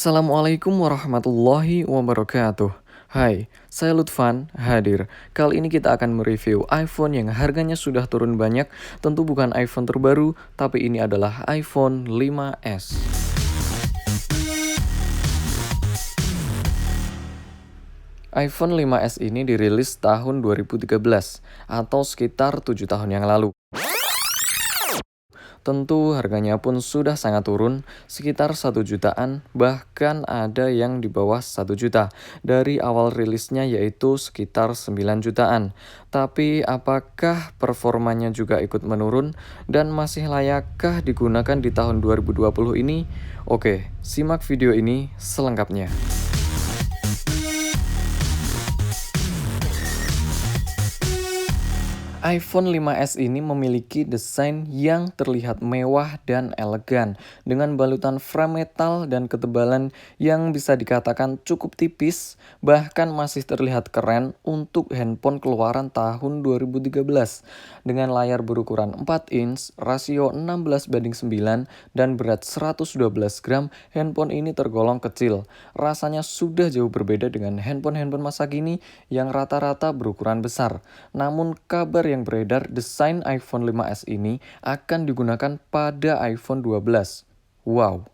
Assalamualaikum warahmatullahi wabarakatuh. Hai, saya Lutfan hadir. Kali ini kita akan mereview iPhone yang harganya sudah turun banyak. Tentu bukan iPhone terbaru, tapi ini adalah iPhone 5s. iPhone 5s ini dirilis tahun 2013 atau sekitar 7 tahun yang lalu. Tentu harganya pun sudah sangat turun, sekitar 1 jutaan, bahkan ada yang di bawah 1 juta. Dari awal rilisnya yaitu sekitar 9 jutaan. Tapi apakah performanya juga ikut menurun dan masih layakkah digunakan di tahun 2020 ini? Oke, simak video ini selengkapnya. iPhone 5s ini memiliki desain yang terlihat mewah dan elegan, dengan balutan frame metal dan ketebalan yang bisa dikatakan cukup tipis, bahkan masih terlihat keren untuk handphone keluaran tahun 2013. Dengan layar berukuran 4 inch, rasio 16:9, dan berat 112 gram, handphone ini tergolong kecil. Rasanya sudah jauh berbeda dengan handphone-handphone masa kini yang rata-rata berukuran besar. Namun kabar yang beredar, desain iPhone 5s ini akan digunakan pada iPhone 12. Wow.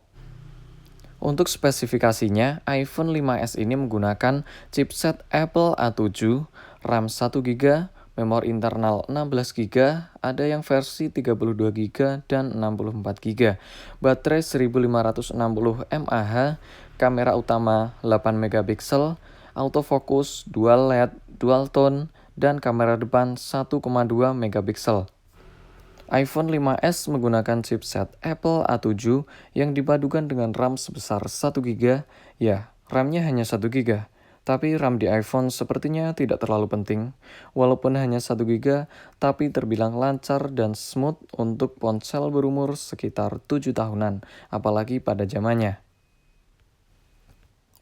Untuk spesifikasinya, iPhone 5s ini menggunakan chipset Apple A7, RAM 1GB, memori internal 16GB, ada yang versi 32GB dan 64GB, baterai 1560 mAh, kamera utama 8 megapiksel, autofocus, dual LED, dual tone, dan kamera depan 1,2 megapiksel. iPhone 5s menggunakan chipset Apple A7 yang dipadukan dengan RAM sebesar 1GB. Ya, RAM-nya hanya 1GB. Tapi RAM di iPhone sepertinya tidak terlalu penting. Walaupun hanya 1GB, tapi terbilang lancar dan smooth untuk ponsel berumur sekitar 7 tahunan, apalagi pada zamannya.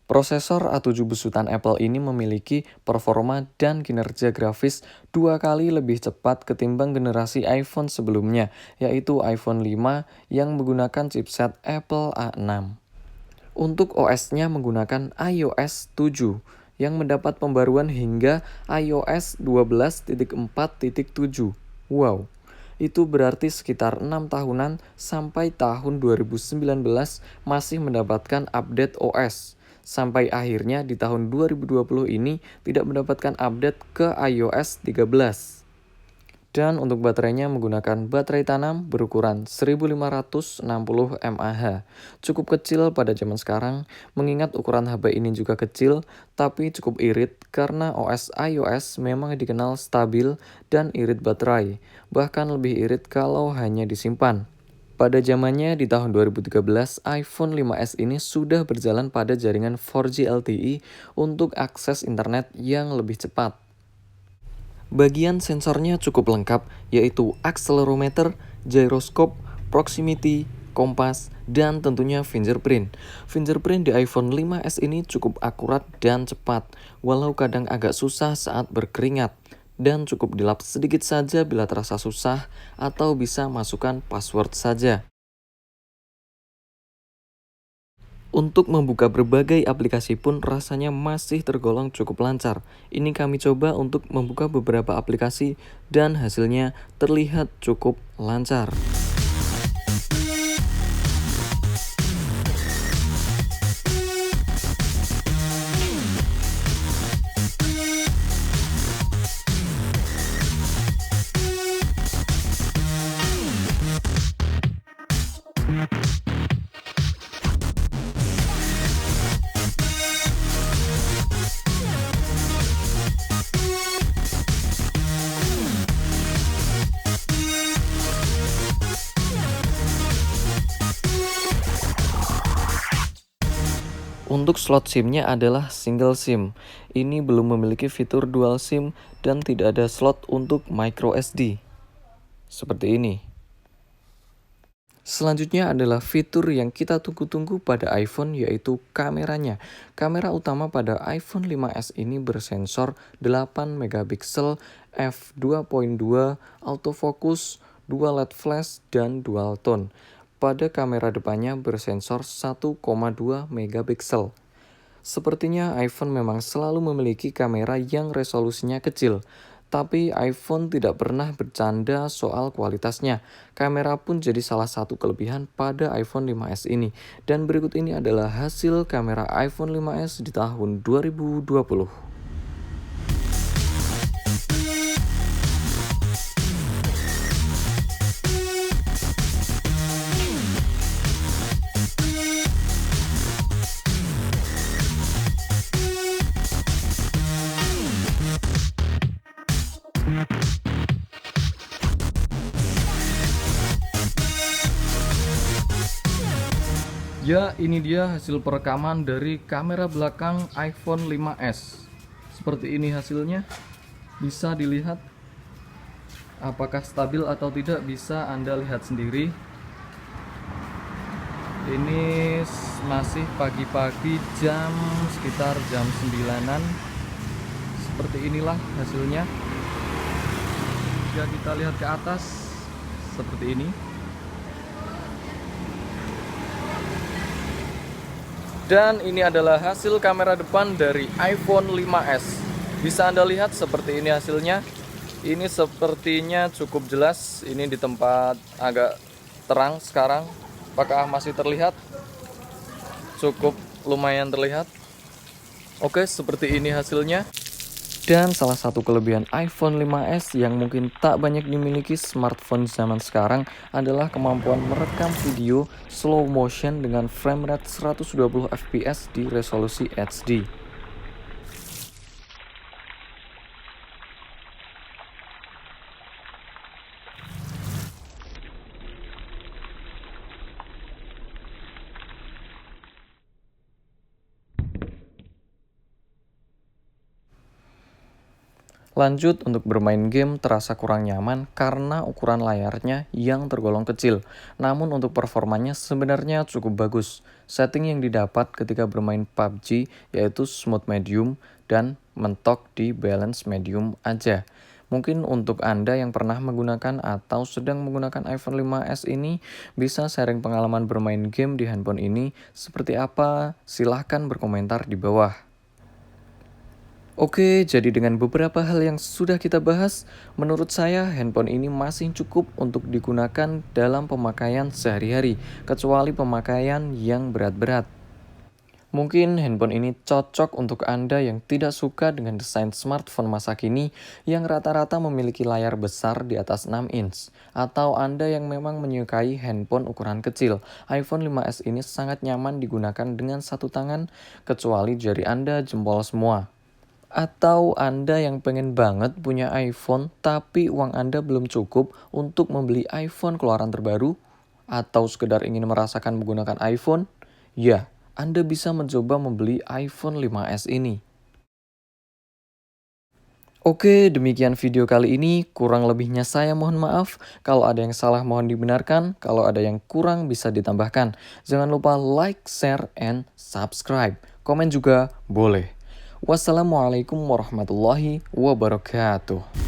Prosesor A7 besutan Apple ini memiliki performa dan kinerja grafis 2 kali lebih cepat ketimbang generasi iPhone sebelumnya, yaitu iPhone 5 yang menggunakan chipset Apple A6. Untuk OS-nya menggunakan iOS 7 yang mendapat pembaruan hingga iOS 12.4.7. Wow, itu berarti sekitar 6 tahunan sampai tahun 2019 masih mendapatkan update OS. Sampai akhirnya di tahun 2020 ini tidak mendapatkan update ke iOS 13. Dan untuk baterainya menggunakan baterai tanam berukuran 1560 mAh. Cukup kecil pada zaman sekarang, mengingat ukuran HP ini juga kecil, tapi cukup irit karena OS iOS memang dikenal stabil dan irit baterai. Bahkan lebih irit kalau hanya disimpan. Pada zamannya di tahun 2013, iPhone 5s ini sudah berjalan pada jaringan 4G LTE untuk akses internet yang lebih cepat. Bagian sensornya cukup lengkap, yaitu accelerometer, gyroscope, proximity, kompas, dan tentunya fingerprint. Fingerprint di iPhone 5s ini cukup akurat dan cepat, walau kadang agak susah saat berkeringat. Dan cukup dilap sedikit saja bila terasa susah, atau bisa masukkan password saja. Untuk membuka berbagai aplikasi pun rasanya masih tergolong cukup lancar. Ini kami coba untuk membuka beberapa aplikasi dan hasilnya terlihat cukup lancar. Untuk slot SIM-nya adalah single SIM. Ini belum memiliki fitur dual SIM dan tidak ada slot untuk micro SD. Seperti ini. Selanjutnya adalah fitur yang kita tunggu-tunggu pada iPhone, yaitu kameranya. Kamera utama pada iPhone 5s ini bersensor 8 megapiksel f2.2, autofocus, dual LED flash, dan dual tone. pada kamera depannya bersensor 1,2 megapiksel. Sepertinya iPhone memang selalu memiliki kamera yang resolusinya kecil, tapi iPhone tidak pernah bercanda soal kualitasnya. Kamera pun jadi salah satu kelebihan pada iPhone 5s ini. Dan berikut ini adalah hasil kamera iPhone 5s di tahun 2020. Ya, ini dia hasil perekaman dari kamera belakang iPhone 5s. Seperti ini hasilnya. Bisa dilihat apakah stabil atau tidak, bisa Anda lihat sendiri. Ini masih pagi-pagi, sekitar jam 9-an. Seperti inilah hasilnya. Jika kita lihat ke atas, seperti ini. Dan ini adalah hasil kamera depan dari iPhone 5s. Bisa Anda lihat seperti ini hasilnya. Ini sepertinya cukup jelas. Ini di tempat agak terang sekarang. Apakah masih terlihat? Cukup lumayan terlihat. Oke, seperti ini hasilnya. Dan salah satu kelebihan iPhone 5s yang mungkin tak banyak dimiliki smartphone zaman sekarang adalah kemampuan merekam video slow motion dengan frame rate 120 fps di resolusi HD. Lanjut, untuk bermain game terasa kurang nyaman karena ukuran layarnya yang tergolong kecil. Namun untuk performanya sebenarnya cukup bagus. Setting yang didapat ketika bermain PUBG yaitu smooth medium dan mentok di balance medium aja. Mungkin untuk Anda yang pernah menggunakan atau sedang menggunakan iPhone 5s ini bisa sharing pengalaman bermain game di handphone ini seperti apa? Silahkan berkomentar di bawah. Oke, jadi dengan beberapa hal yang sudah kita bahas, menurut saya handphone ini masih cukup untuk digunakan dalam pemakaian sehari-hari, kecuali pemakaian yang berat-berat. Mungkin handphone ini cocok untuk Anda yang tidak suka dengan desain smartphone masa kini yang rata-rata memiliki layar besar di atas 6 inch. Atau Anda yang memang menyukai handphone ukuran kecil. iPhone 5s ini sangat nyaman digunakan dengan satu tangan, kecuali jari Anda jempol semua. Atau Anda yang pengen banget punya iPhone tapi uang Anda belum cukup untuk membeli iPhone keluaran terbaru, atau sekedar ingin merasakan menggunakan iPhone, ya, Anda bisa mencoba membeli iPhone 5s ini. Oke, demikian video kali ini. Kurang lebihnya saya mohon maaf. Kalau ada yang salah mohon dibenarkan. Kalau ada yang kurang bisa ditambahkan. Jangan lupa like, share, and subscribe. Komen juga boleh. Wassalamualaikum warahmatullahi wabarakatuh.